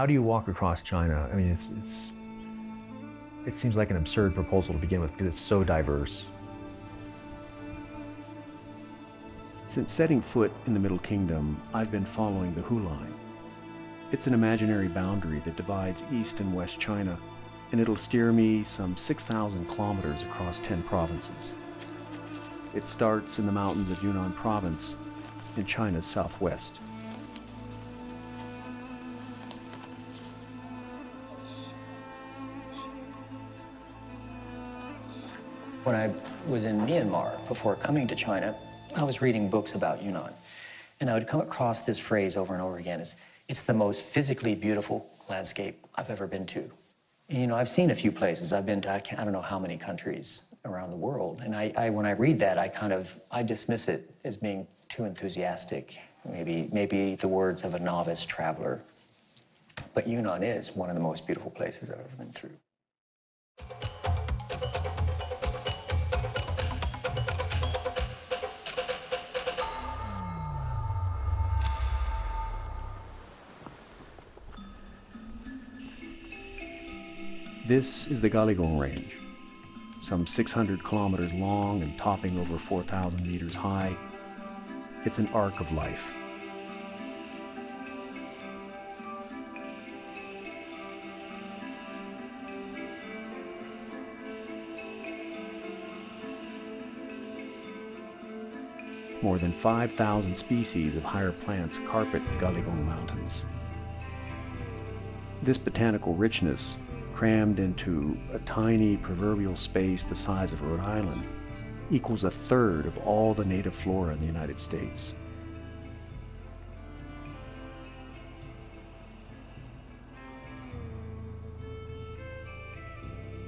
how do you walk across China? I mean, it seems like an absurd proposal to begin with because it's so diverse. Since setting foot in the Middle Kingdom, I've been following the Hu Line. It's an imaginary boundary that divides East and West China, and it'll steer me some 6,000 kilometers across 10 provinces. It starts in the mountains of Yunnan province in China's southwest. When I was in Myanmar before coming to China, I was reading books about Yunnan, and I would come across this phrase over and over again. It's the most physically beautiful landscape I've ever been to. And, you know, I've seen a few places. I've been to, I don't know how many countries around the world. And when I read that, I dismiss it as being too enthusiastic, maybe the words of a novice traveler. But Yunnan is one of the most beautiful places I've ever been through. This is the Galigong Range, some 600 kilometers long and topping over 4,000 meters high. It's an arc of life. More than 5,000 species of higher plants carpet the Galigong Mountains. This botanical richness, crammed into a tiny proverbial space the size of Rhode Island, equals a third of all the native flora in the United States.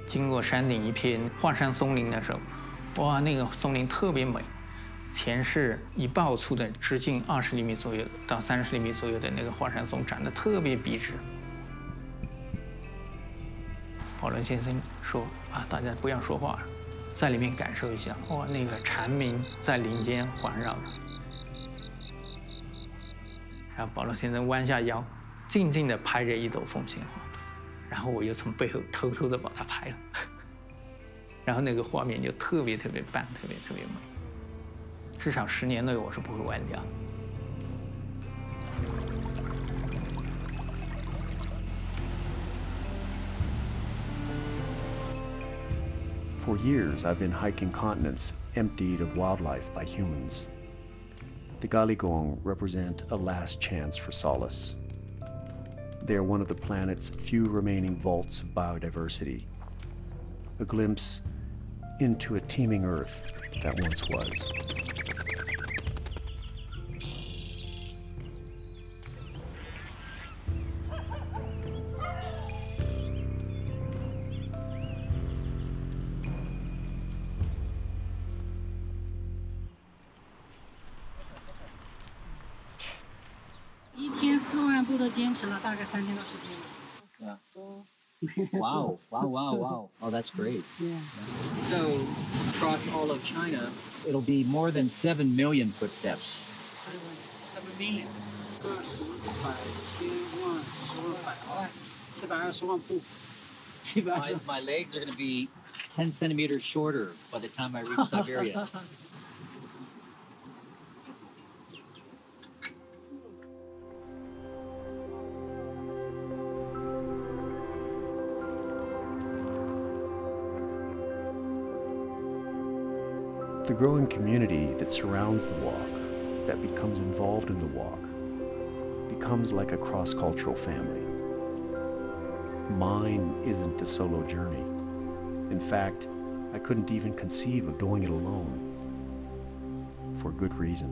经过山顶一片华山松林的时候，哇，那个松林特别美，前是一抱粗的，直径20厘米左右到30厘米左右的那个华山松，长得特别笔直。保罗先生说：“啊，大家不要说话，在里面感受一下，哇，那个蝉鸣在林间环绕着。”然后保罗先生弯下腰，静静地拍着一朵凤仙花。 然后我又从背后偷偷的把它拍了，然后那个画面就特别棒，特别美，至少10年内我是不会忘掉。For years, I've been hiking continents emptied of wildlife by humans. The Galigong represent a last chance for solace. They are one of the planet's few remaining vaults of biodiversity, a glimpse into a teeming Earth that once was. Wow. Oh, that's great. Yeah. So, across all of China, it'll be more than 7 million footsteps. 7 million. My legs are going to be 10 centimeters shorter by the time I reach Siberia. The growing community that surrounds the walk, that becomes involved in the walk, becomes like a cross-cultural family. Mine isn't a solo journey. In fact, I couldn't even conceive of doing it alone. For good reason.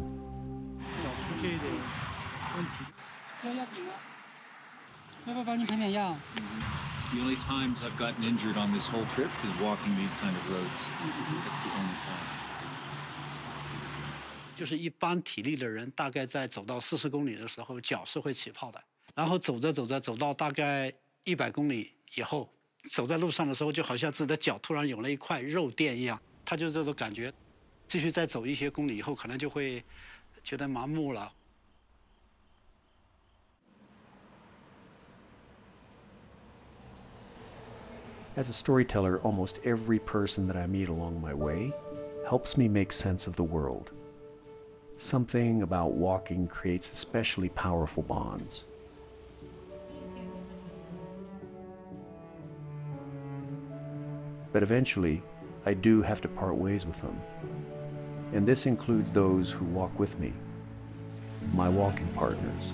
The only times I've gotten injured on this whole trip is walking these kind of roads. That's the only time. 就是一般体力的人，大概在走到40公里的时候，脚是会起泡的。然后走着走着，走到大概100公里以后，走在路上的时候，就好像自己的脚突然有了一块肉垫一样，他就这种感觉。继续再走一些公里以后，可能就会觉得麻木了。As a storyteller, almost every person that I meet along my way helps me make sense of the world. Something about walking creates especially powerful bonds. But eventually, I do have to part ways with them. And this includes those who walk with me, my walking partners.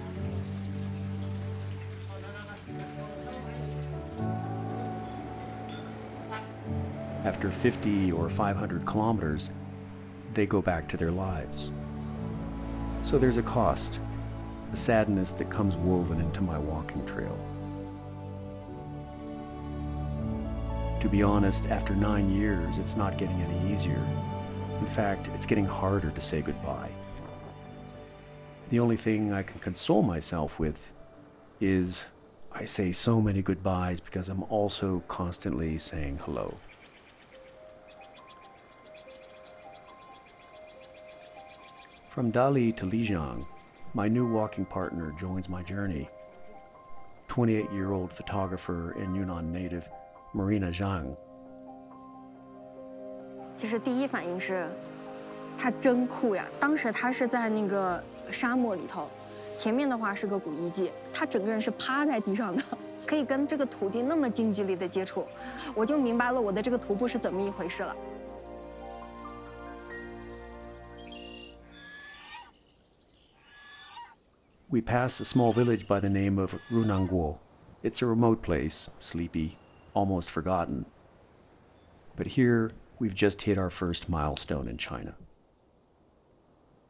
After 50 or 500 kilometers, they go back to their lives. So there's a cost, a sadness that comes woven into my walking trail. To be honest, after 9 years, it's not getting any easier. In fact, it's getting harder to say goodbye. The only thing I can console myself with is I say so many goodbyes because I'm also constantly saying hello. From Dali to Lijiang, my new walking partner joins my journey. 28-year-old photographer and Yunnan native Marina Zhang. 其实第一反应是，他真酷呀！当时他是在那个沙漠里头，前面的话是个古遗迹，他整个人是趴在地上的，可以跟这个土地那么近距离的接触，我就明白了我的这个徒步是怎么一回事了。 We pass a small village by the name of Runangguo. It's a remote place, sleepy, almost forgotten. But here, we've just hit our first milestone in China.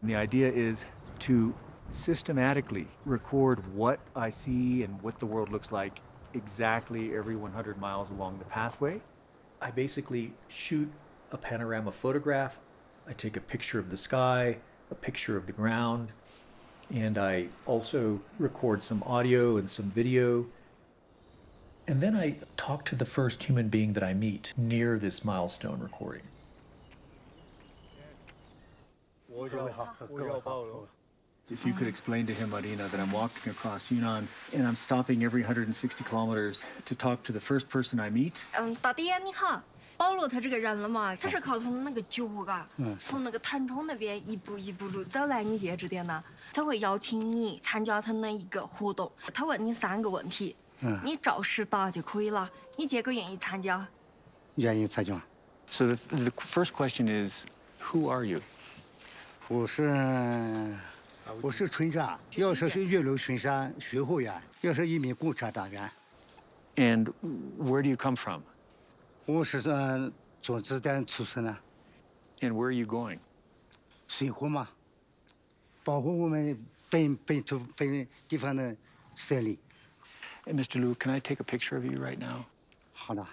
And the idea is to systematically record what I see and what the world looks like exactly every 100 miles along the pathway. I basically shoot a panorama photograph. I take a picture of the sky, a picture of the ground, and I also record some audio and some video. And then I talk to the first human being that I meet near this milestone recording. If you could explain to him, Marina, that I'm walking across Yunnan and I'm stopping every 160 kilometers to talk to the first person I meet. 大爹你好，保罗他这个人了嘛，他是靠从那个脚嘎，从那个腾冲那边一步一步路走来你这点呢，他会邀請你參加他那一個活動，他問你3個問題，你照實答就可以了。你這個願意參加？願意參加。So the first question is, who are you? 我是村长，要是岳麓巡山巡护员，要是一名共产党员。And where do you come from? 我是从子弹出生的。And where are you going? 巡护嘛，保护我们本地方的森林。Hey, Mr. Liu, can I take a picture of you right now? 好的。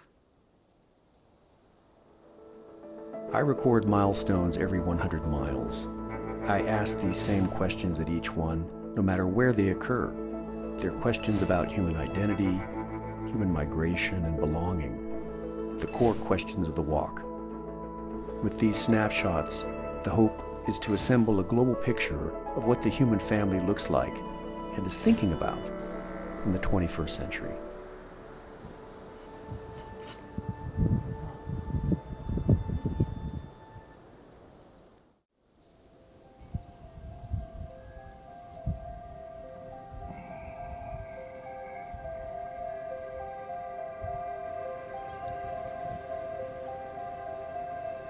I record milestones every 100 miles. I ask these same questions at each one, no matter where they occur. They're questions about human identity, human migration, and belonging. The core questions of the walk. With these snapshots, the hope is to assemble a global picture of what the human family looks like and is thinking about in the 21st century.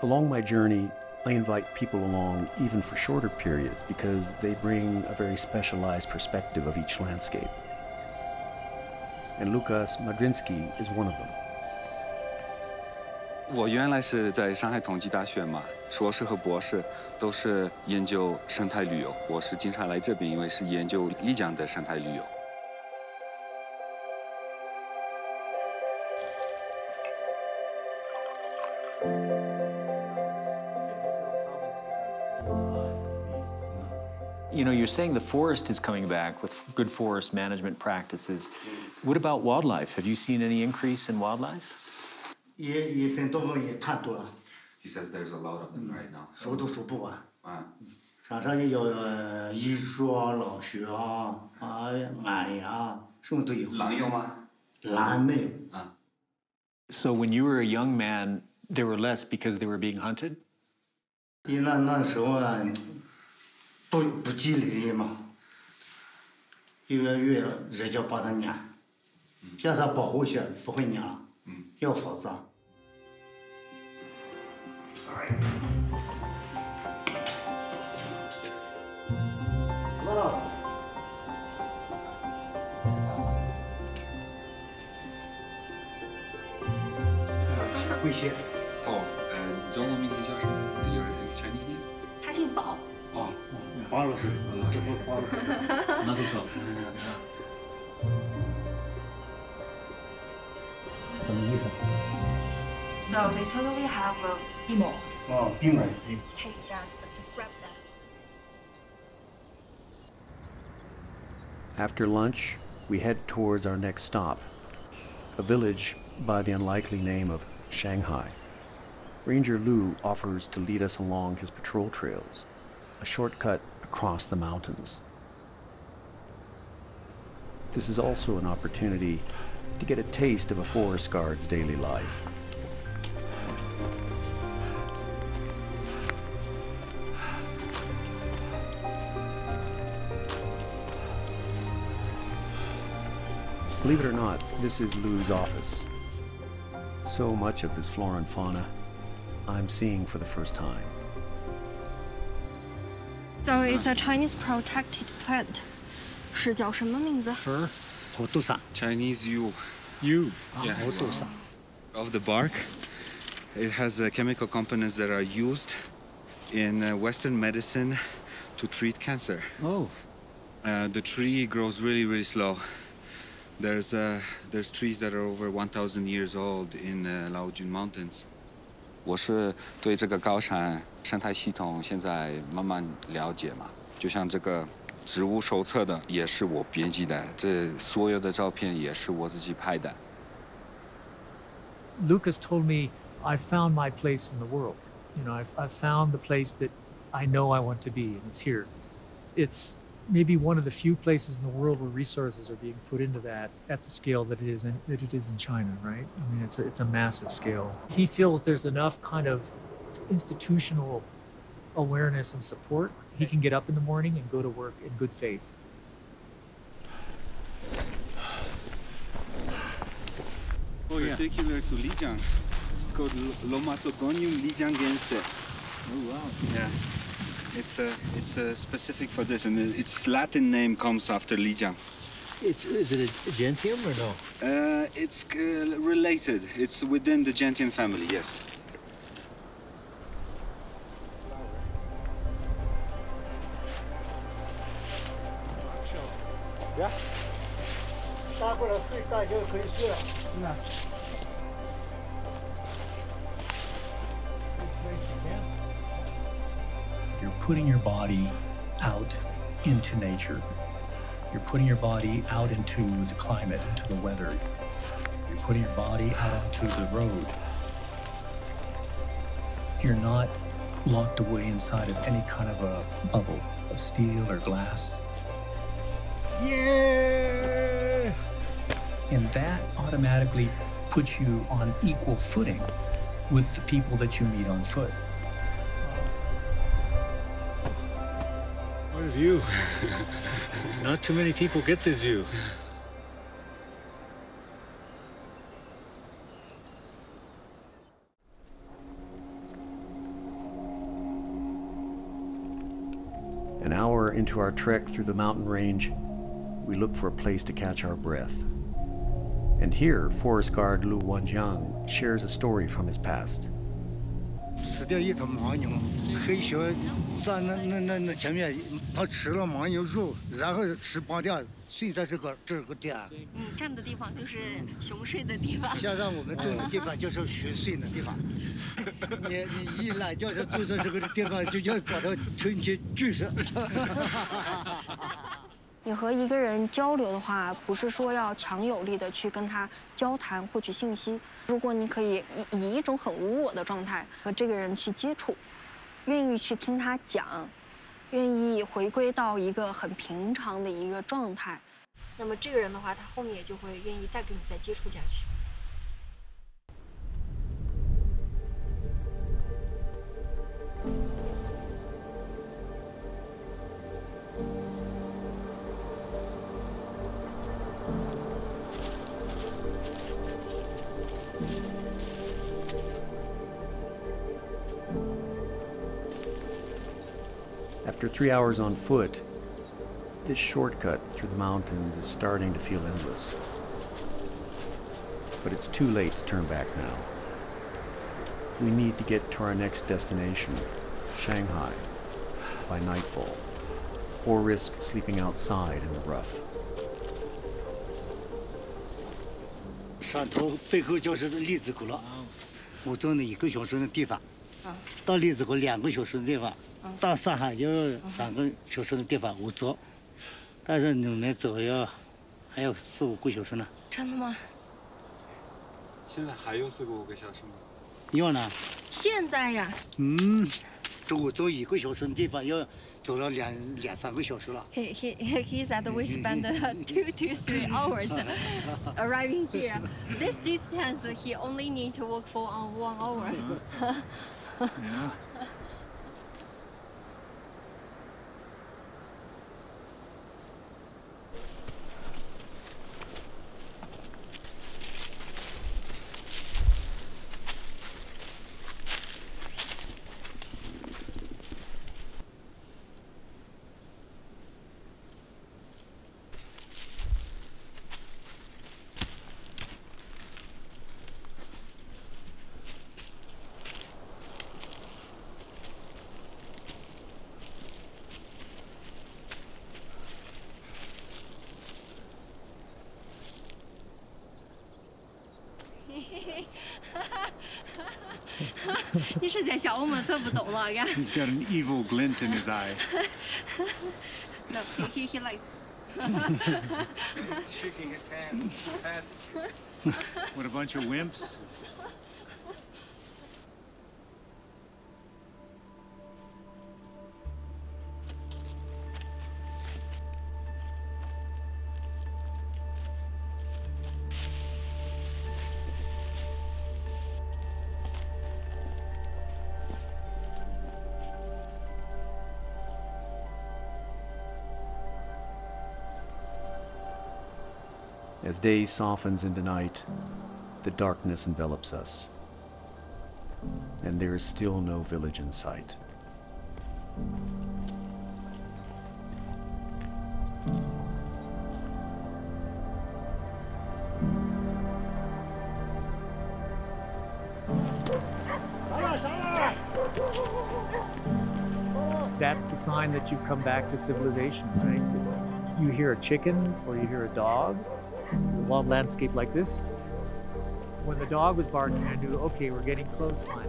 Along my journey, I invite people along even for shorter periods because they bring a very specialized perspective of each landscape. And Lukas Madrinsky is one of them. 我原来是在上海同济大学嘛，硕士和博士都是研究生态旅游。我是经常来这边，因为是研究丽江的生态旅游。 You know, you're saying the forest is coming back with good forest management practices. What about wildlife? Have you seen any increase in wildlife? 野生动物也太多了。He says there's a lot of them right now. 数都数不完。啊。山上也有榆树啊、老树啊、马呀，什么都有。狼有吗？狼没有。啊。So when you were a young man, there were less because they were being hunted? 因为那时候啊，不积累嘛，越人家把它撵，现在保护些不会撵，要房子。会写。中文名字叫什么？有人 Chinese name？ 他姓宝。巴老师，这不巴老师。那是可。什么意思？ So they totally have a emo. 冰人。Take that, but to grab that. After lunch, we head towards our next stop, a village by the unlikely name of Shanghai. Ranger Lu offers to lead us along his patrol trails, a shortcut across the mountains. This is also an opportunity to get a taste of a forest guard's daily life. Believe it or not, this is Lu's office. So much of this flora and fauna I'm seeing for the first time. So it's a Chinese protected plant. 是叫什么名字？ Fur? 火杜伞。 Chinese yew. You? Yeah. 火杜伞。 Of the bark. It has chemical components that are used in Western medicine to treat cancer. Oh. The tree grows really, really slow. There's trees that are over 1,000 years old in Laojun Mountains. 我是对这个高山生态系统现在慢慢了解嘛，就像这个植物手册的也是我编辑的，这所有的照片也是我自己拍的。Lucas told me I found my place in the world. You know, I've found the place that I know I want to be, and it's here. It's maybe one of the few places in the world where resources are being put into that at the scale that it is in China, right? I mean, it's a massive scale. He feels there's enough kind of institutional awareness and support. He can get up in the morning and go to work in good faith. Particular to Lijiang, it's called Lomatogonium lijiangense. Oh, wow. Yeah. It's specific for this, and its Latin name comes after Lijiang. Is it a gentian or no? It's related. It's within the gentian family, yes. Yeah. 搭过来睡大觉可以睡了。是啊。 You're putting your body out into nature. You're putting your body out into the climate, into the weather. You're putting your body out onto the road. You're not locked away inside of any kind of a bubble of steel or glass. Yeah! And that automatically puts you on equal footing with the people that you meet on foot. What a view. Not too many people get this view. An hour into our trek through the mountain range, we look for a place to catch our breath. And here, forest guard Lu Wanjiang shares a story from his past. 死掉一头牦牛，黑熊在那前面，它吃了牦牛肉，然后吃绑掉，睡在这个点。站的地方就是熊睡的地方。现在我们住的地方就是熊睡的地方。你一懒觉就住在这个地方，就要把它成天聚上。你和一个人交流的话，不是说要强有力的去跟他交谈、获取信息。如果你可以以一种很无我的状态和这个人去接触，愿意去听他讲，愿意回归到一个很平常的一个状态，那么这个人的话，他后面也就会愿意再跟你再接触下去。After 3 hours on foot, this shortcut through the mountains is starting to feel endless. But it's too late to turn back now. We need to get to our next destination, Shanghai, by nightfall, or risk sleeping outside in the rough. 上头背后就是荔枝谷了，我走了1个小时的地方，到荔枝谷2个小时的地方，到上海要3个小时的地方我走，但是你们走还有4、5个小时呢。真的吗？现在还有4、5个小时吗？要呢。现在呀。我走1个小时的地方要走了2、3个小时了。He said we spend 2 to 3 hours arriving here. This distance he only need to walk for 1 hour. Yeah. He's got an evil glint in his eye. No, he likes. He's shaking his hand. What a bunch of wimps. As day softens into night, the darkness envelops us, and there is still no village in sight. That's the sign that you've come back to civilization, right? You hear a chicken or you hear a dog, a wild landscape like this. When the dog was barking, I knew, okay, we're getting close finally.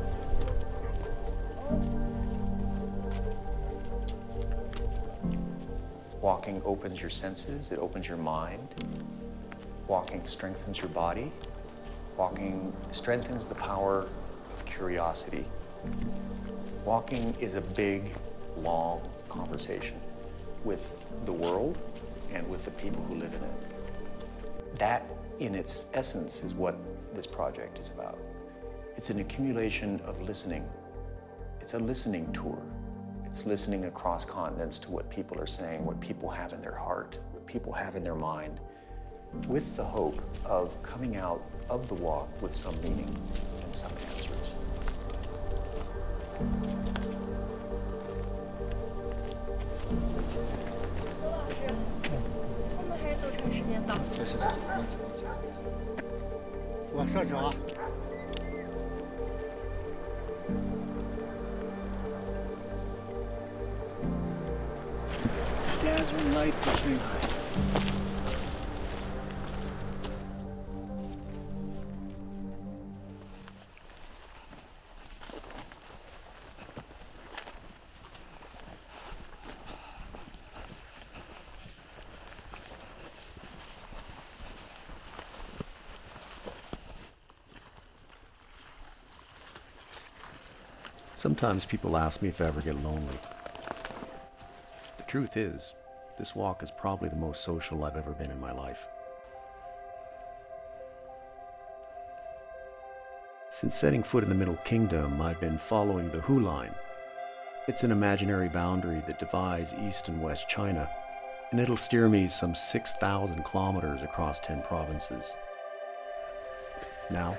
Walking opens your senses, it opens your mind. Walking strengthens your body. Walking strengthens the power of curiosity. Walking is a big, long conversation with the world and with the people who live in it. That, in its essence, is what this project is about. It's an accumulation of listening. It's a listening tour. It's listening across continents to what people are saying, what people have in their heart, what people have in their mind, with the hope of coming out of the walk with some meaning and some answers. Dazzling lights in Shanghai. Sometimes people ask me if I ever get lonely. The truth is, this walk is probably the most social I've ever been in my life. Since setting foot in the Middle Kingdom, I've been following the Hu Line. It's an imaginary boundary that divides East and West China, and it'll steer me some 6,000 kilometers across 10 provinces. Now,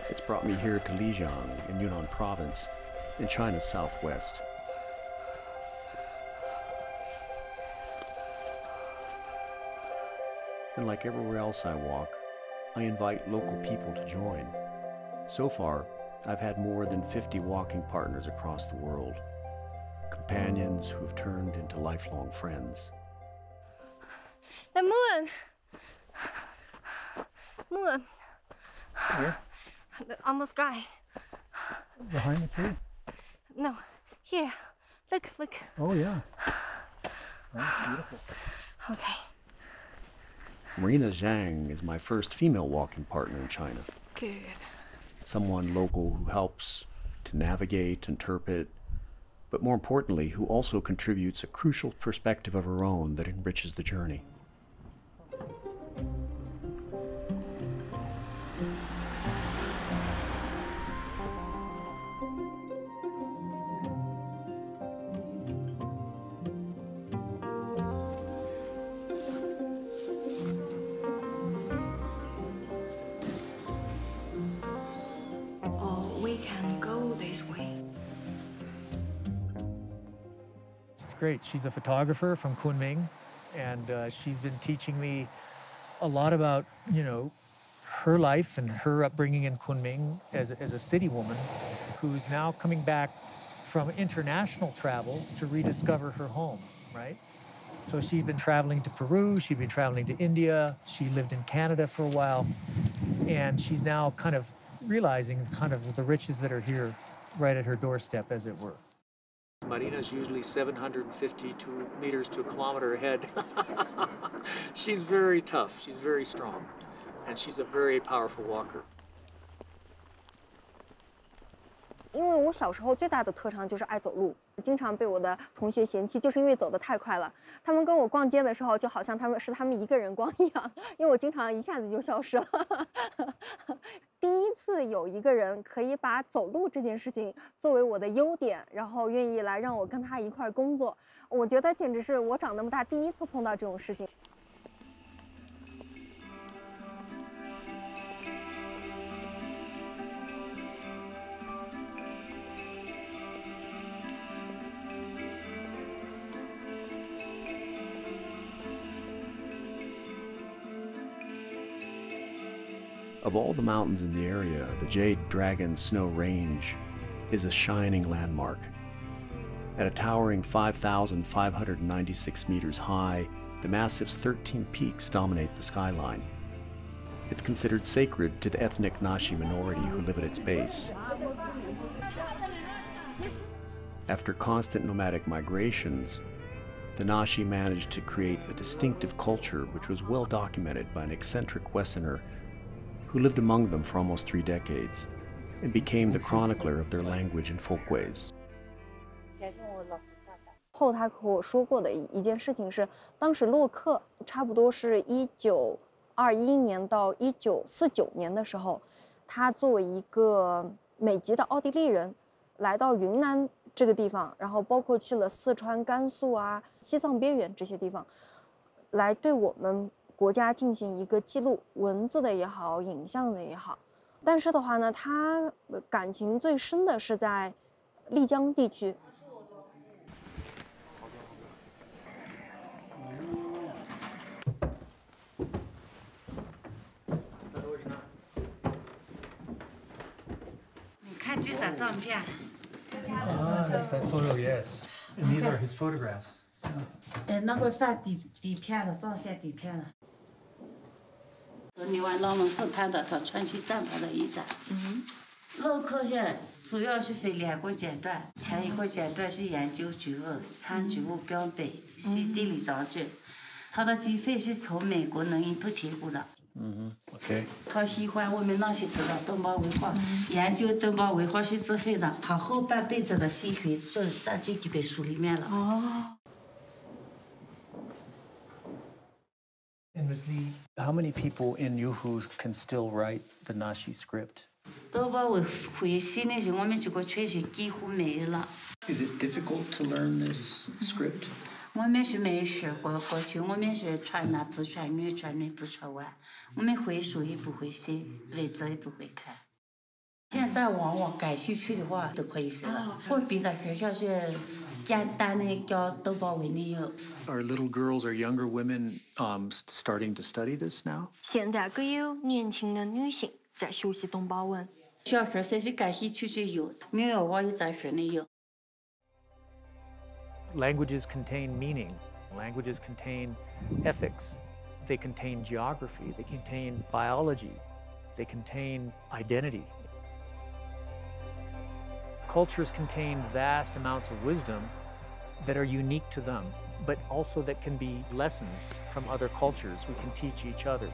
it's brought me here to Lijiang in Yunnan province, in China's southwest. And like everywhere else I walk, I invite local people to join. So far, I've had more than 50 walking partners across the world, companions who have turned into lifelong friends. The moon! Moon. Where? On the sky. Behind the tree? No, here. Look, look. Oh, yeah. That's beautiful. Okay. Marina Zhang is my first female walking partner in China. Good. Someone local who helps to navigate, interpret, but more importantly, who also contributes a crucial perspective of her own that enriches the journey. We can go this way. She's great. She's a photographer from Kunming, and she's been teaching me a lot about, her life and her upbringing in Kunming as a city woman who's now coming back from international travels to rediscover her home, right? So she'd been traveling to Peru, she'd been traveling to India, she lived in Canada for a while, and she's now kind of realizing the riches that are here right at her doorstep, as it were. Marina's usually 752 meters to a kilometer ahead. She's very tough, she's very strong, and she's a very powerful walker. 因为我小时候最大的特长就是爱走路，经常被我的同学嫌弃，就是因为走得太快了。他们跟我逛街的时候，就好像他们一个人逛一样，因为我经常一下子就消失了。第一次有一个人可以把走路这件事情作为我的优点，然后愿意来让我跟他一块工作，我觉得简直是我长那么大第一次碰到这种事情。Of all the mountains in the area, the Jade Dragon Snow Range is a shining landmark. At a towering 5,596 meters high, the massive's 13 peaks dominate the skyline. It's considered sacred to the ethnic Nashi minority who live at its base. After constant nomadic migrations, the Nashi managed to create a distinctive culture which was well documented by an eccentric Westerner who lived among them for almost 3 decades and became the chronicler of their language and folkways. 后他和我说过的一件事情是，当时洛克差不多是1921年到1949年的时候，他作为一个美籍的奥地利人，来到云南这个地方，然后包括去了四川、甘肃啊、西藏边缘这些地方，来对我们国家进行一个记录，文字的也好，影像的也好。但是的话呢，他感情最深的是在丽江地区。你看这张照片。That's that photo, yes. And these are his photographs. 那会放底片了，照相底片了。你往老龙寺拍的，他穿起战袍的一张。陆客线主要是分2个阶段，前一个阶段是研究植物、参植物标本、系地理杂志。他的经费是从美国农业部提供的。Okay. 他喜欢我们那些知道东方文化，研究东方文化是自费的。他后半辈子的心血就在这几本书里面了。And Ms. Lee, how many people in Yuhu can still write the Nashi script? 东方文回系那时，我们这个圈是几乎没了。Is it difficult to learn this script? 我们是没学过去，我们是传男不传女，传女不传外。我们会书也不会写，文字也不会看。现在往往感兴趣的话都可以学了。或别的学校是简单的教都包为你有。Are little girls or younger women starting to study this now? 现在更有年轻的女性在学习东宝文。小学生是感兴趣就有，没有我也在学里有。Languages contain meaning. Languages contain ethics. They contain geography. They contain biology. They contain identity. Cultures contain vast amounts of wisdom that are unique to them, but also that can be lessons from other cultures we can teach each other.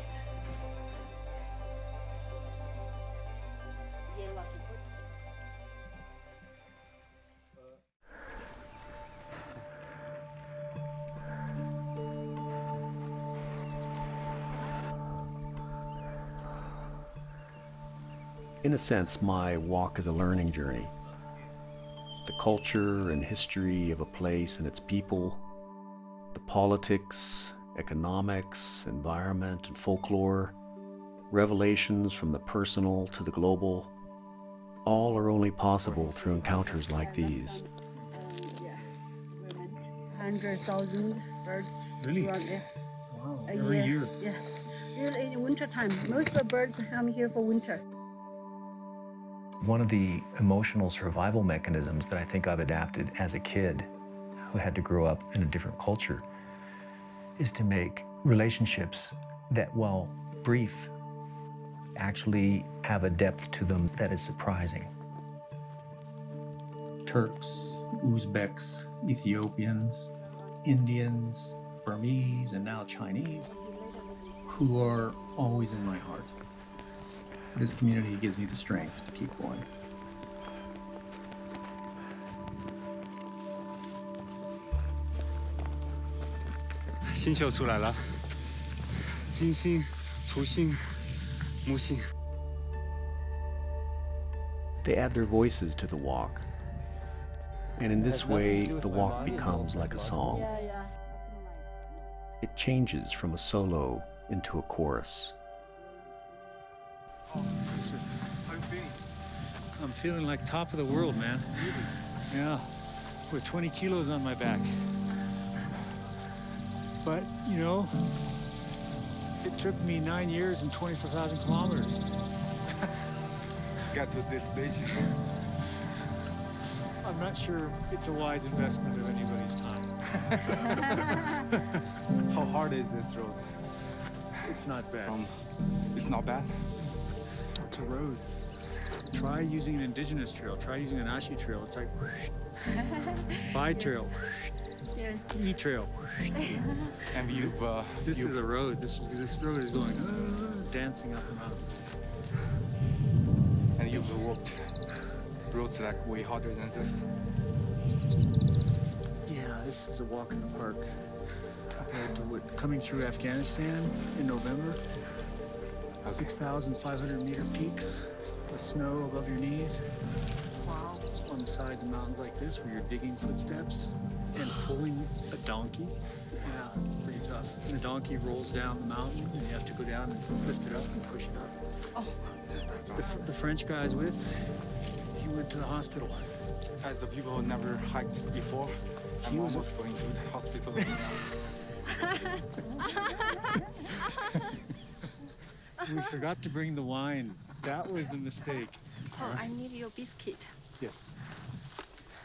In a sense, my walk is a learning journey. The culture and history of a place and its people, the politics, economics, environment, and folklore, revelations from the personal to the global, all are only possible through encounters like these. 100,000 birds. Really? Around there. Wow, A every year. Yeah. Usually in winter time, most of the birds come here for winter. One of the emotional survival mechanisms that I think I've adapted as a kid who had to grow up in a different culture is to make relationships that, while brief, actually have a depth to them that is surprising. Turks, Uzbeks, Ethiopians, Indians, Burmese, and now Chinese, who are always in my heart. This community gives me the strength to keep going. They add their voices to the walk, and in this way, the walk becomes like a song. It changes from a solo into a chorus. How you feeling? I'm feeling like top of the world, man. Yeah, with 20 kilos on my back. But, you know, it took me 9 years and 24,000 kilometers. Got to this stage. I'm not sure it's a wise investment of anybody's time. How hard is this road? It's not bad. It's not bad? It's a road. Try using an indigenous trail. Try using an Ashi trail. It's like by trail, E trail. And you've this is a road. This road is going dancing up the mountain. And you've walked roads like way harder than this. Yeah, this is a walk in the park compared to what coming through Afghanistan in November. 6,500 meter peaks with snow above your knees. Wow. On the sides of mountains like this where you're digging footsteps and pulling a donkey. Yeah, it's pretty tough. And the donkey rolls down the mountain and you have to go down and lift it up and push it up. Oh. The French guy I was with, he went to the hospital. As the people who never hiked before, I'm almost going to the hospital. We forgot to bring the wine. That was the mistake. Oh, I need your biscuit. Yes.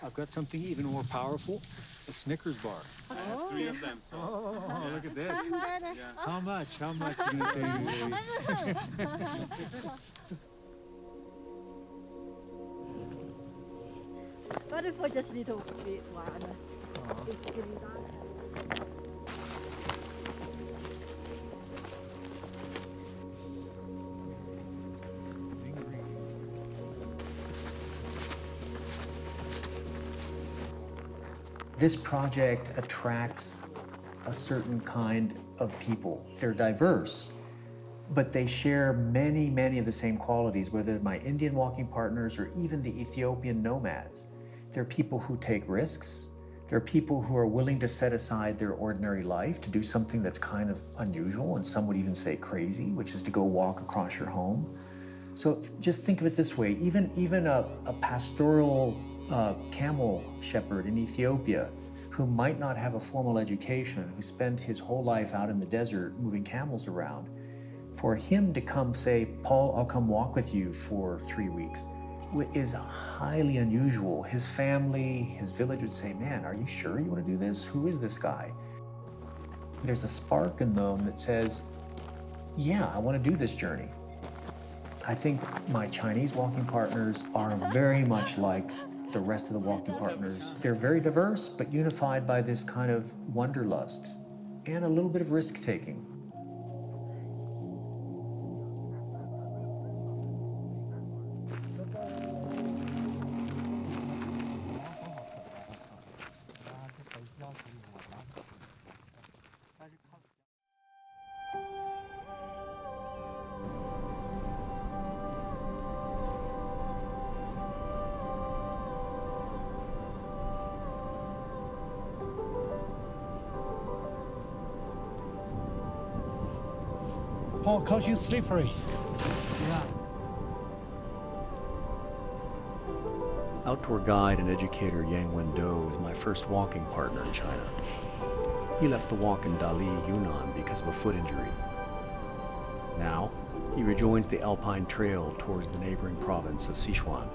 I've got something even more powerful, a Snickers bar. Oh. 3 of them. So. Oh, look at that. Yeah. How much? How much are you going to pay me? What if I just little bit one? This project attracts a certain kind of people. They're diverse, but they share many, many of the same qualities, whether they're my Indian walking partners or even the Ethiopian nomads. They're people who take risks. They're people who are willing to set aside their ordinary life to do something that's kind of unusual, and some would even say crazy, which is to go walk across your home. So just think of it this way, even a pastoral camel shepherd in Ethiopia who might not have a formal education, who spent his whole life out in the desert moving camels around, for him to come say, Paul, I'll come walk with you for 3 weeks, is highly unusual. His family, his village would say, man, are you sure you want to do this? Who is this guy? There's a spark in them that says, yeah, I want to do this journey. I think my Chinese walking partners are very much like the rest of the walking partners. They're very diverse, but unified by this kind of wanderlust and a little bit of risk-taking. Paul, caution slippery. Yeah. Outdoor guide and educator Yang Wendo is my first walking partner in China. He left the walk in Dali, Yunnan because of a foot injury. Now, he rejoins the Alpine Trail towards the neighboring province of Sichuan.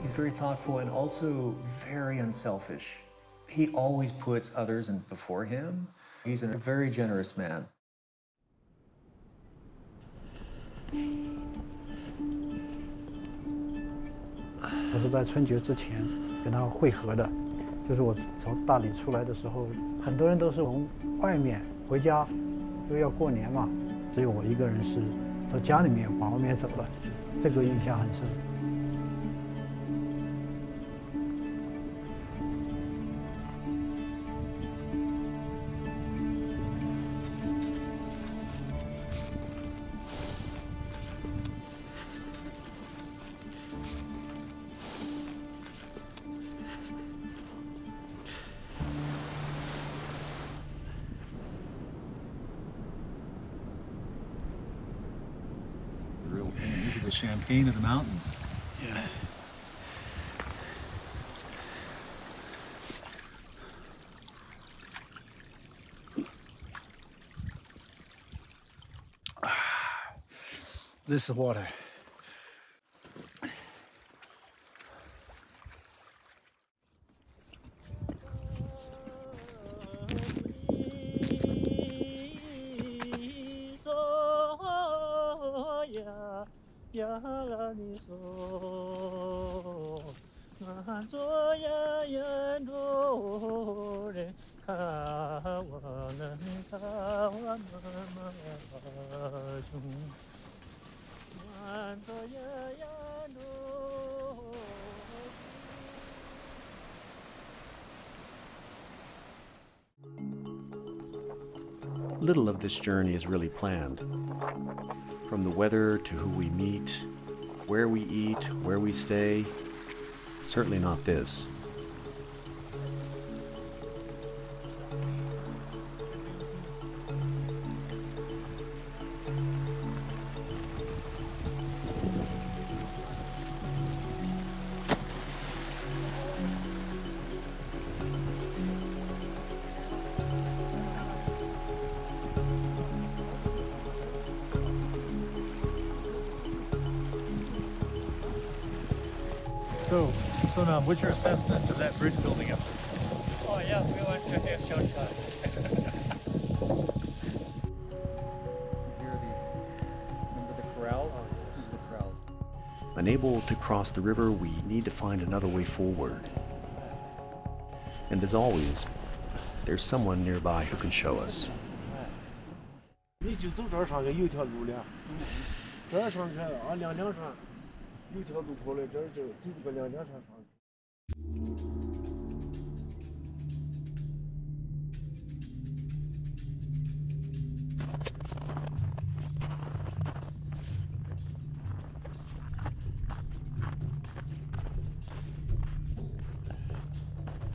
He's very thoughtful and also very unselfish. He always puts others before him. He's a very generous man. 我是在春节之前跟他会合的，就是我从大理出来的时候，很多人都是从外面回家，因为要过年嘛，只有我一个人是从家里面往外面走的，这个印象很深。 These are the champagne of the mountains. Yeah. This is water. Little of this journey is really planned. From the weather to who we meet, where we eat, where we stay, certainly not this. So now, what's your assessment of that bridge building effort? Oh yeah, we want to have shortcut. Unable to cross the river, we need to find another way forward. And as always, there's someone nearby who can show us. 你就走这儿上去有条路了，这儿上去啊，两上有条路过来，这儿就走个两上上去。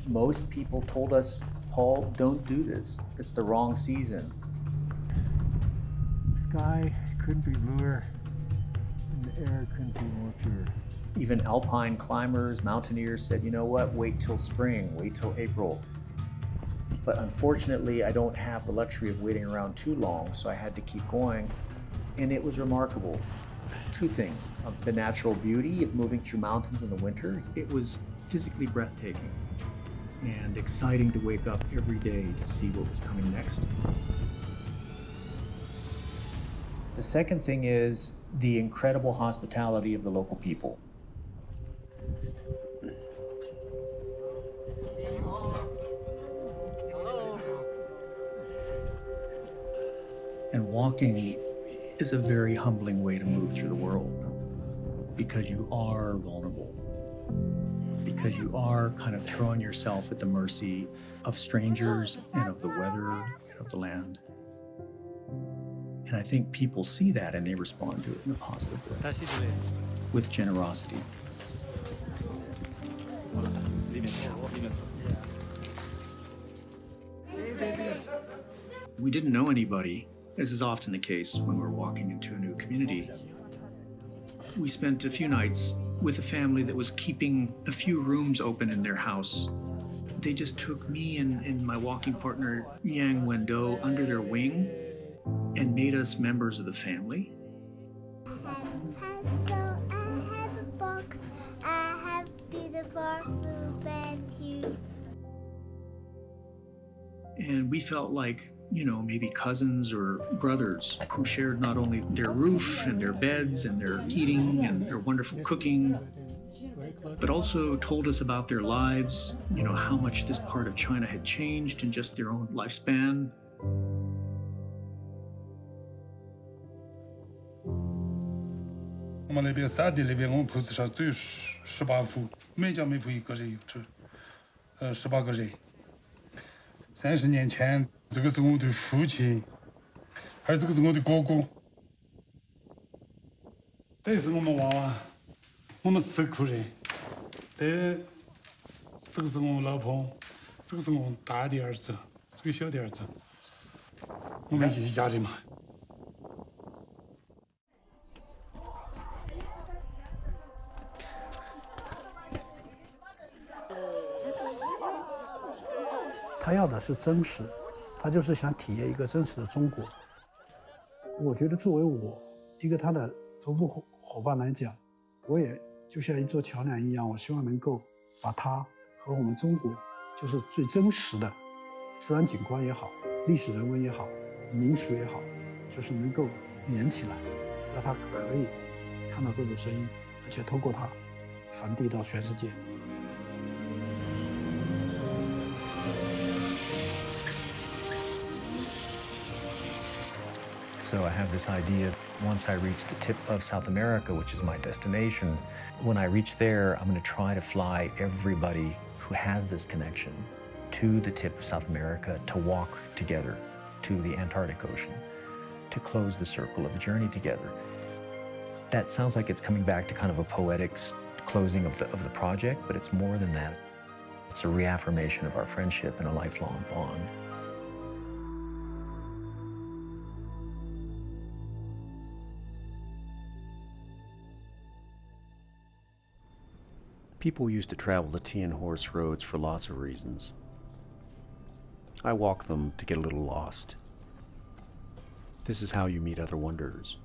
Most people told us, Paul, don't do this. It's the wrong season. The sky couldn't be bluer, air couldn't be more pure. Even alpine climbers, mountaineers said, you know what, wait till spring, wait till April. But unfortunately, I don't have the luxury of waiting around too long, so I had to keep going. And it was remarkable. Two things, the natural beauty of moving through mountains in the winter. It was physically breathtaking and exciting to wake up every day to see what was coming next. The second thing is the incredible hospitality of the local people. And walking is a very humbling way to move through the world because you are vulnerable, because you are kind of throwing yourself at the mercy of strangers and of the weather and of the land. And I think people see that and they respond to it in a positive way, with generosity. We didn't know anybody, as is often the case when we're walking into a new community. We spent a few nights with a family that was keeping a few rooms open in their house. They just took me and my walking partner, Yang Wendo, under their wing and made us members of the family. I have pencil, I have a book, I have beautiful super too. And we felt like, you know, maybe cousins or brothers who shared not only their roof and their beds and their heating and their wonderful cooking, but also told us about their lives, you know, how much this part of China had changed in just their own lifespan. We 那边山地那边，我们铺子上只有18户，每家每户1个人有车，18个人。30年前，这个是我的父亲，还有这个是我的哥哥，这是我们娃娃，我们4口人。这个是我老婆，这个是我大的儿子，这个小的儿子，我们一家人嘛。他要的是真实，他就是想体验一个真实的中国。我觉得作为我一个他的徒步伙伴来讲，我也就像一座桥梁一样，我希望能够把它和我们中国就是最真实的自然景观也好，历史人文也好，民俗也好，就是能够连起来，让他可以看到这种声音，而且透过它传递到全世界。So I have this idea, once I reach the tip of South America, which is my destination, when I reach there, I'm going to try to fly everybody who has this connection to the tip of South America to walk together to the Antarctic Ocean, to close the circle of the journey together. That sounds like it's coming back to kind of a poetic closing of the project, but it's more than that. It's a reaffirmation of our friendship and a lifelong bond. People used to travel the Tian Horse roads for lots of reasons. I walk them to get a little lost. This is how you meet other wanderers.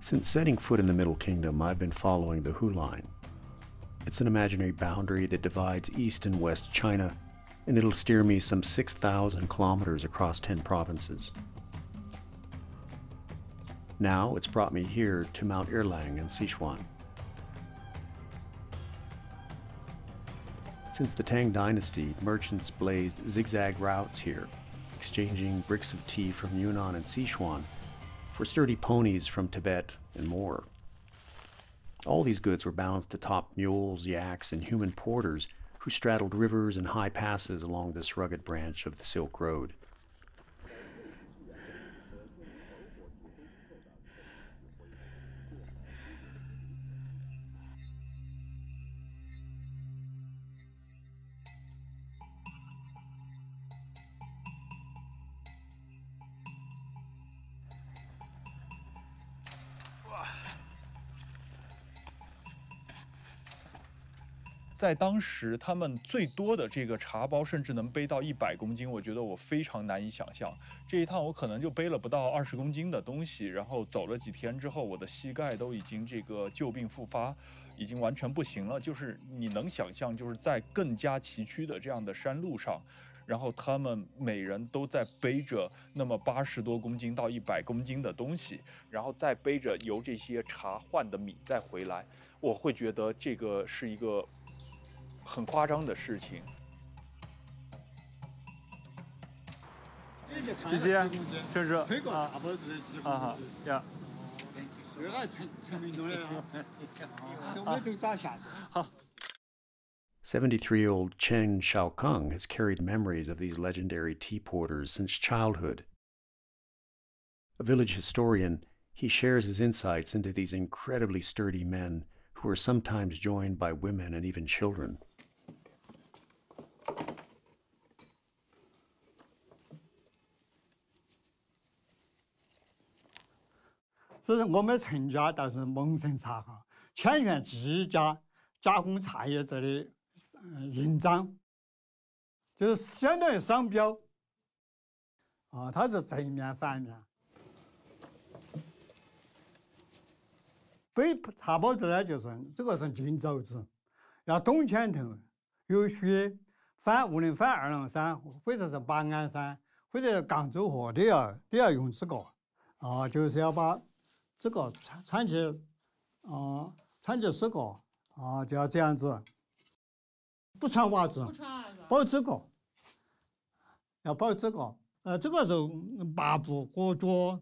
Since setting foot in the Middle Kingdom, I've been following the Hu Line. It's an imaginary boundary that divides East and West China, and it'll steer me some 6,000 kilometers across 10 provinces. Now it's brought me here to Mount Erlang in Sichuan. Since the Tang Dynasty, merchants blazed zigzag routes here, exchanging bricks of tea from Yunnan and Sichuan for sturdy ponies from Tibet and more. All these goods were balanced atop mules, yaks, and human porters who straddled rivers and high passes along this rugged branch of the Silk Road. 在当时，他们最多的这个茶包甚至能背到100公斤，我觉得我非常难以想象。这一趟我可能就背了不到20公斤的东西，然后走了几天之后，我的膝盖都已经这个旧病复发，已经完全不行了。就是你能想象，就是在更加崎岖的这样的山路上，然后他们每人都在背着那么80多公斤到100公斤的东西，然后再背着由这些茶换的米再回来，我会觉得这个是一个很夸张的事情。谢谢，陈叔。推广茶包这个机会是。呀。这个成运动的啊，我们就找下去。好。73-year-old Chen Xiaokeng has carried memories of these legendary tea porters since childhood. A village historian, he shares his insights into these incredibly sturdy men who are sometimes joined by women and even children. 是我们陈家倒是蒙神茶行，千源几家加工茶叶这里印章，就是相当于商标。啊，它是正面反面。背茶包子呢，就是这个是金枣子，要冬天头有雪，无论翻二郎山或者是八鞍山或者赣州河都要用这个，啊，就是要把这个穿起，穿起这个，啊，就要这样子，不穿袜子，包这个，要包这个，这个是八步裹脚，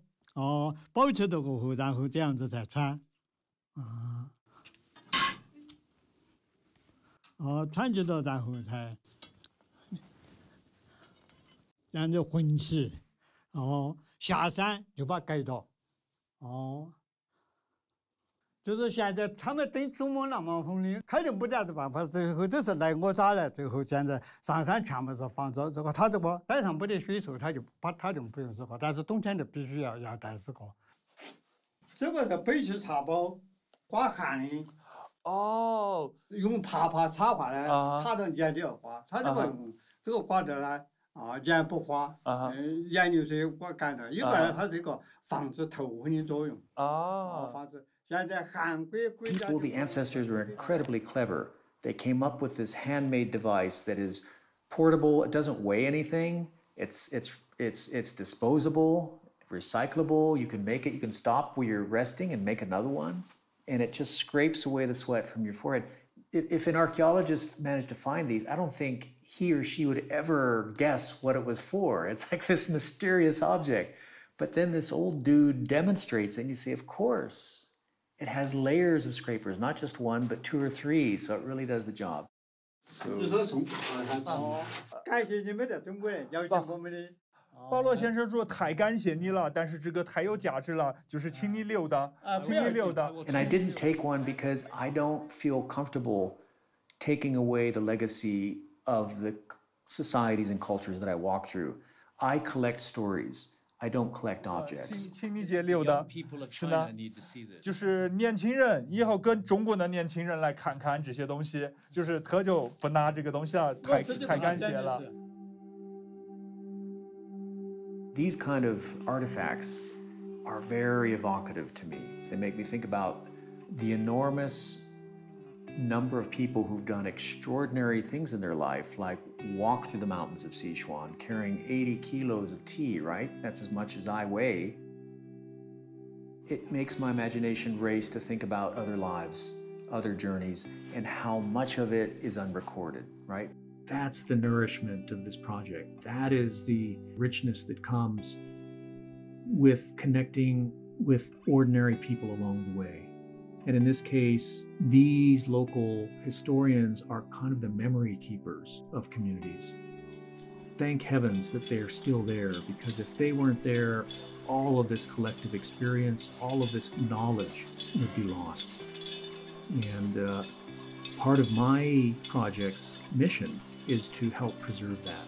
包起了过后，然后这样子再穿，穿起了然后才，这样子混起，下山就把盖到。就是现在他们等珠穆朗玛峰的，肯定不得的办法，最后都是来我这来，最后现在上山全部是防着这个，他这个山上没得水手，他就不用这个，但是冬天就必须要带这个。这个是背起茶包，刮汗的。用爬插花呢，插到眼里要刮，他这个用这个刮的呢。盐不花，盐流水我干的，一个呢，它是一个防止头昏的作用。防止现在韩国国家。People, the ancestors were incredibly clever. They came up with this handmade device that is portable. It doesn't weigh anything. It's disposable, recyclable. You can make it. You can stop where you're resting and make another one, and it just scrapes away the sweat from your forehead. If an archaeologist managed to find these, I don't think he or she would ever guess what it was for. It's like this mysterious object. But then this old dude demonstrates it, and you say, of course, it has layers of scrapers, not just one, but 2 or 3, so it really does the job. 感谢你们的中国人邀请我们的。保罗先生说太感谢你了，但是这个太有价值了，就是请你留的，请你留的。And I didn't take one because I don't feel comfortable taking away the legacy of the societies and cultures that I walk through. I collect stories. I don't collect objects. 请你姐留的，是的，就是年轻人以后跟中国的年轻人来看看这些东西，就是他就不拿这个东西了，太感谢了。These kind of artifacts are very evocative to me. They make me think about the enormous number of people who've done extraordinary things in their life, like walk through the mountains of Sichuan, carrying 80 kilos of tea, right? That's as much as I weigh. It makes my imagination race to think about other lives, other journeys, and how much of it is unrecorded, right? That's the nourishment of this project. That is the richness that comes with connecting with ordinary people along the way. And in this case, these local historians are kind of the memory keepers of communities. Thank heavens that they're still there, because if they weren't there, all of this collective experience, all of this knowledge would be lost. And part of my project's mission is to help preserve that.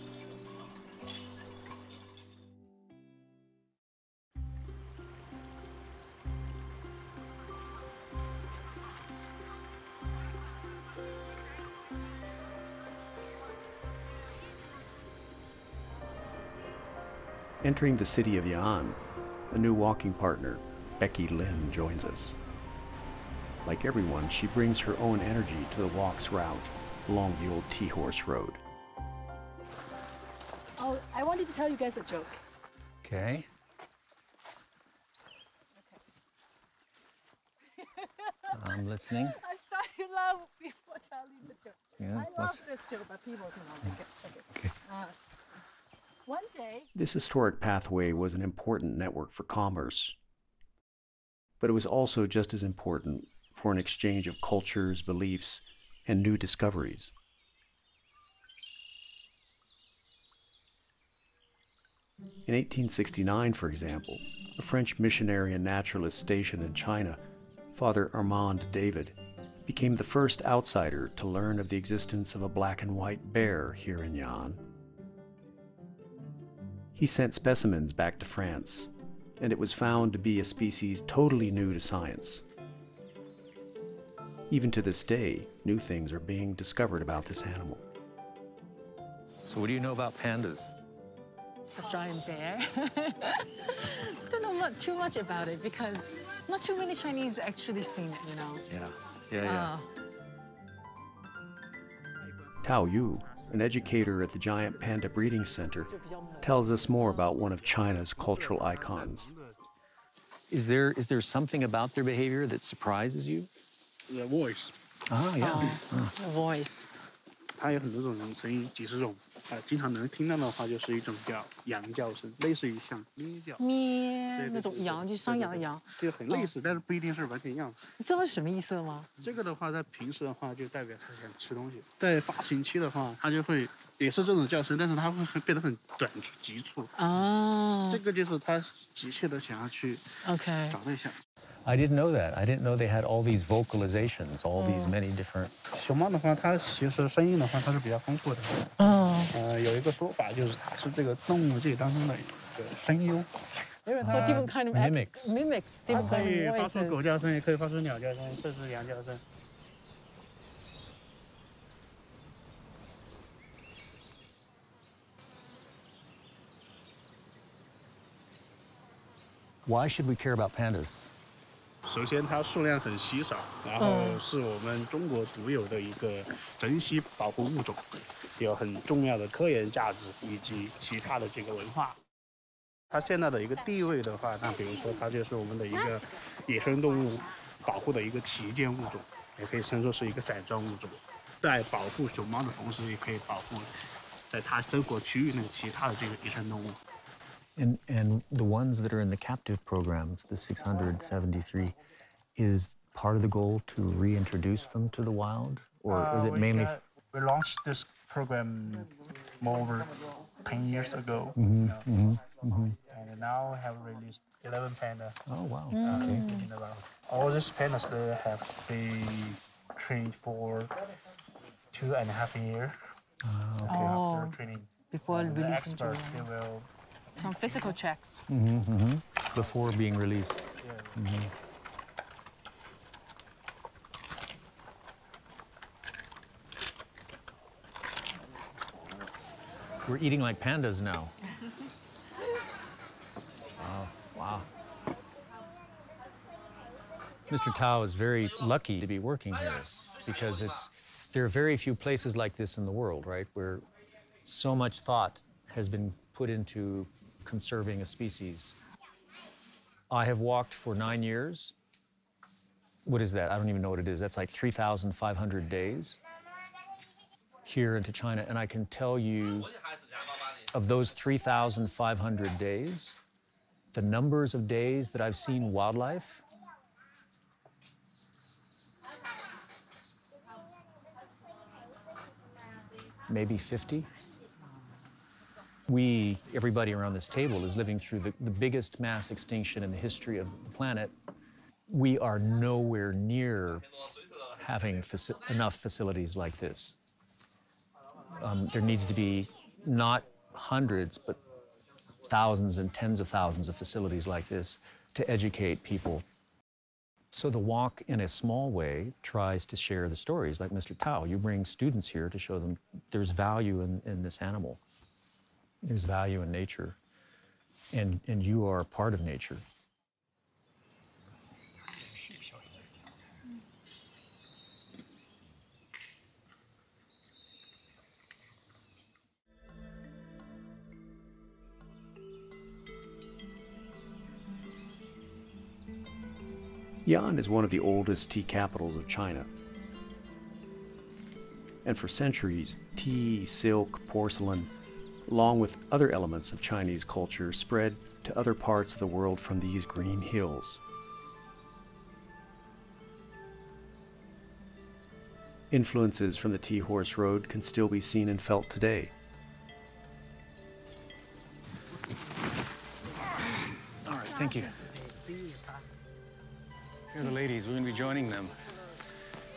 Entering the city of Yaan, a new walking partner, Becky Lin, joins us. Like everyone, she brings her own energy to the walk's route along the old T-Horse Road. Oh, I wanted to tell you guys a joke. Okay. I'm listening. I started to laugh before telling the joke. Yeah, I love this joke, but people don't like it. Okay. One day... This historic pathway was an important network for commerce, but it was also just as important for an exchange of cultures, beliefs, and new discoveries. In 1869, for example, a French missionary and naturalist stationed in China, Father Armand David, became the first outsider to learn of the existence of a black and white bear here in Yaan. He sent specimens back to France, and it was found to be a species totally new to science. Even to this day, new things are being discovered about this animal. So what do you know about pandas? It's a giant bear. Don't know too much about it because not too many Chinese actually seen it, you know. Yeah. Tao Yu, an educator at the Giant Panda Breeding Center, tells us more about one of China's cultural icons. Is there something about their behavior that surprises you? The voice. Ah, yeah. The voice. 它有很多种声音，几十种，经常能听到的话就是一种叫羊叫声，类似于像咩叫。咩那种羊，就山羊的羊。就很类似，但是不一定是完全一样。你知道是什么意思吗？这个的话，在平时的话就代表它想吃东西，在发情期的话，它就会也是这种叫声，但是它会变得很短急促。哦。这个就是它急切的想要去找对象。I didn't know that. I didn't know they had all these vocalizations, all these many different. 熊猫的话，它其实声音的话，它是比较丰富的。有一个说法就是它是这个动物界当中的一个声优，因为它 different kind of mimics different 可 kind 以 of 发出 voices. 狗叫声，也可以发出鸟叫声，甚至羊叫声。Why should we care about pandas? 首先，它数量很稀少，然后是我们中国独有的一个珍稀保护物种，有很重要的科研价值以及其他的这个文化。它现在的一个地位的话，那比如说它就是我们的一个野生动物保护的一个旗舰物种，也可以称作是一个散装物种。在保护熊猫的同时，也可以保护在它生活区域内其他的这个野生动物。And the ones that are in the captive programs, the 673, is part of the goal to reintroduce them to the wild, or is it mainly? We launched this program more over 10 years ago, and now have released 11 pandas. Oh wow! Okay. All these pandas they have been trained for 2.5 years. Okay. After training, Before releasing experts, they will. Some physical checks. Before being released. We're eating like pandas now. Wow. Mr. Tao is very lucky to be working here because there are very few places like this in the world, right, where so much thought has been put into conserving a species. I have walked for 9 years. What is that? I don't even know what it is. That's like 3,500 days here into China. And I can tell you, of those 3,500 days, the numbers of days that I've seen wildlife, maybe 50. Everybody around this table is living through the biggest mass extinction in the history of the planet. We are nowhere near having enough facilities like this. There needs to be not hundreds, but thousands and tens of thousands of facilities like this to educate people. So the walk, in a small way, tries to share the stories. Like Mr. Tao, you bring students here to show them there's value in this animal. There's value in nature. and you are part of nature. Yi'an is one of the oldest tea capitals of China. And for centuries, tea, silk, porcelain, along with other elements of Chinese culture, spread to other parts of the world from these green hills. Influences from the Tea Horse Road can still be seen and felt today. All right, thank you. Here are the ladies. We're going to be joining them.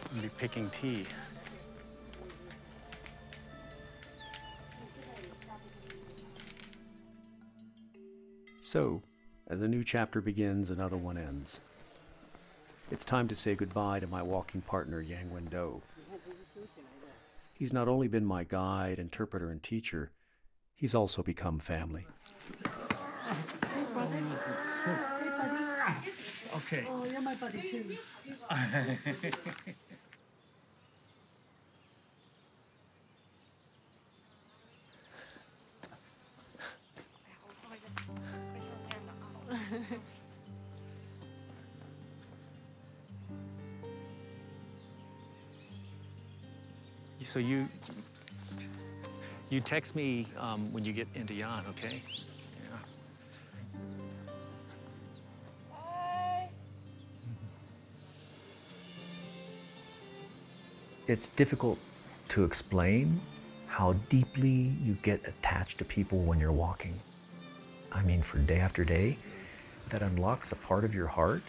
We're going to be picking tea. So, as a new chapter begins, another one ends. It's time to say goodbye to my walking partner, Yang Wendo. He's not only been my guide, interpreter, and teacher, he's also become family. Okay. Oh, you're my buddy too. So you text me when you get into Yi'an, okay? Yeah. It's difficult to explain how deeply you get attached to people when you're walking. I mean, for day after day, that unlocks a part of your heart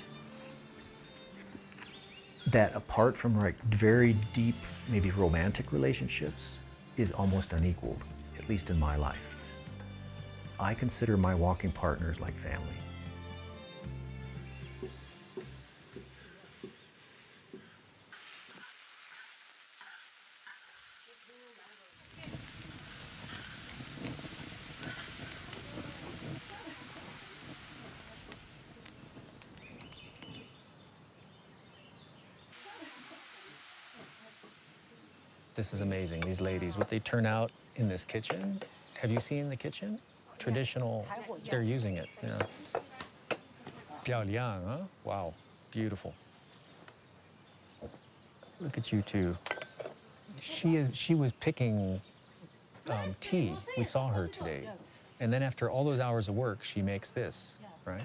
that, apart from like very deep, maybe romantic relationships, is almost unequaled, at least in my life. I consider my walking partners like family. This is amazing, these ladies, what they turn out in this kitchen. Have you seen the kitchen? Traditional, they're using it, yeah. 漂亮, huh? Wow, beautiful. Look at you two. She was picking tea. We saw her today. And then after all those hours of work, she makes this, right?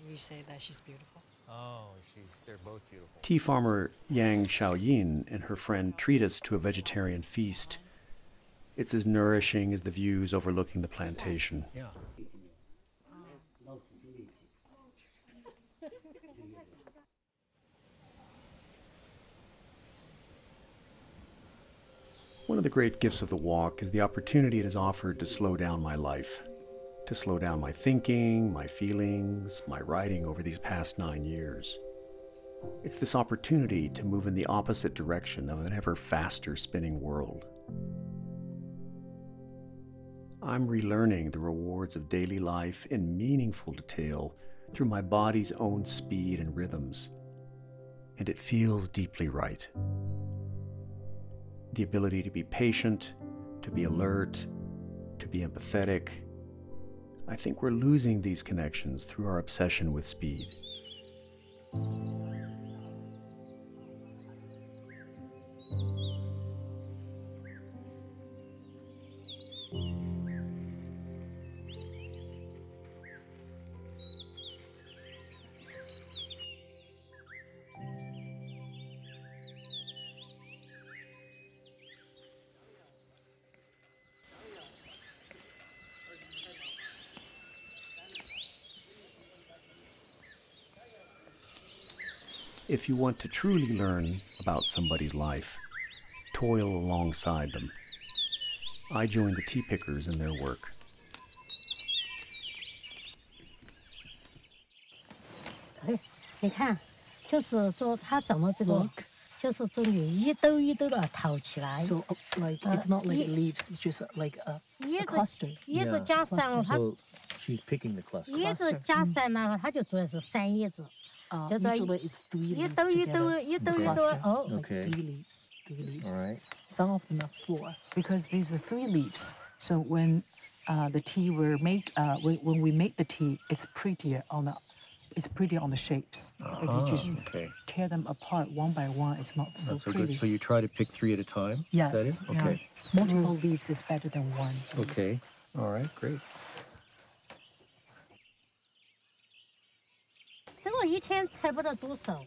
You say that she's beautiful? Oh, they're both beautiful. Tea farmer Yang Xiaoyin and her friend treat us to a vegetarian feast. It's as nourishing as the views overlooking the plantation. Yeah. One of the great gifts of the walk is the opportunity it has offered to slow down my life, to slow down my thinking, my feelings, my writing over these past 9 years. It's this opportunity to move in the opposite direction of an ever faster spinning world. I'm relearning the rewards of daily life in meaningful detail through my body's own speed and rhythms, and it feels deeply right. The ability to be patient, to be alert, to be empathetic. I think we're losing these connections through our obsession with speed. If you want to truly learn about somebody's life, toil alongside them. I join the tea pickers in their work. 你看，就是说他怎么这个就是从一兜一兜的套起来。 So like it's not like leaves, it's just like a cluster. 叶子加上它， So she's picking the cluster. 叶子加上呢，它就主要是3叶子，叫做 Usually it's 3 leaves 一兜一兜 together. 一兜一兜 Cluster. 哦。 Like Okay. 3 leaves, 3 leaves. All right. Some of them are 4 because these are 3 leaves. So when the tea when we make the tea, it's prettier on the shapes. If you just Okay. tear them apart one by one, it's not so That's so pretty. good. So you try to pick 3 at a time? Yes. Is that it? Okay. Yeah. Multiple leaves is better than one. Okay. All right. Great. 这个一天采不到多少，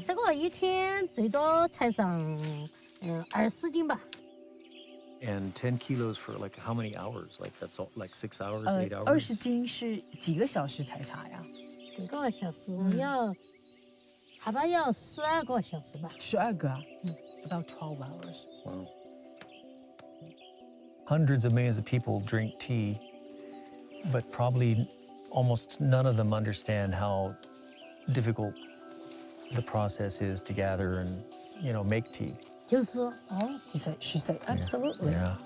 这个一天最多采上20斤吧。 And 10 kilos for like how many hours? Like that's all, like 6 hours, 8 hours? 20斤是几个小时采茶呀？几个小时要，好吧，要12个小时吧。12个啊，about 12 hours. Wow. Hundreds of millions of people drink tea, but probably almost none of them understand how difficult the process is to gather and, make tea. 就是哦 She said absolutely. Yeah.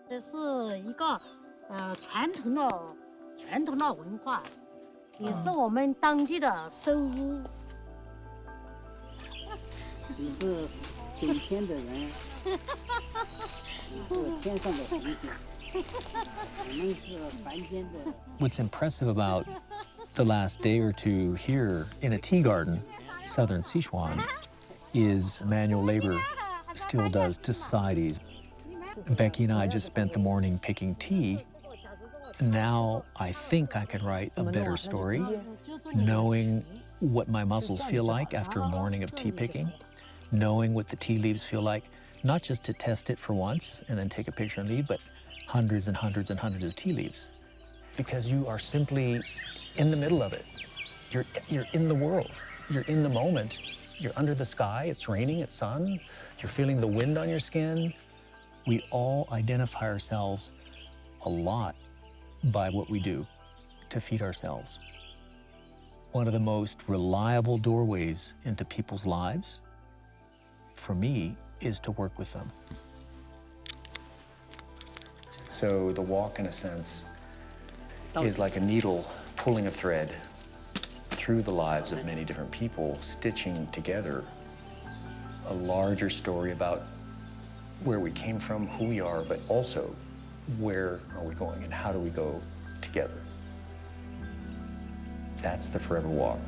这是一个传统的文化，也是我们当地的收入。你是顶天的人，你是天上的星星，我们是凡间的。 What's impressive about the last day or two here in a tea garden, southern Sichuan, is manual labor still does to societies. Becky and I just spent the morning picking tea. Now I think I can write a better story, knowing what my muscles feel like after a morning of tea picking, knowing what the tea leaves feel like, not just to test it for once and then take a picture and leave, but hundreds and hundreds and hundreds of tea leaves. Because you are simply in the middle of it. You're in the world. You're in the moment. You're under the sky. It's raining, it's sun. You're feeling the wind on your skin. We all identify ourselves a lot by what we do to feed ourselves. One of the most reliable doorways into people's lives, for me, is to work with them. So the walk, in a sense, is like a needle pulling a thread through the lives of many different people, stitching together a larger story about where we came from, who we are, but also where are we going and how do we go together. That's the forever walk.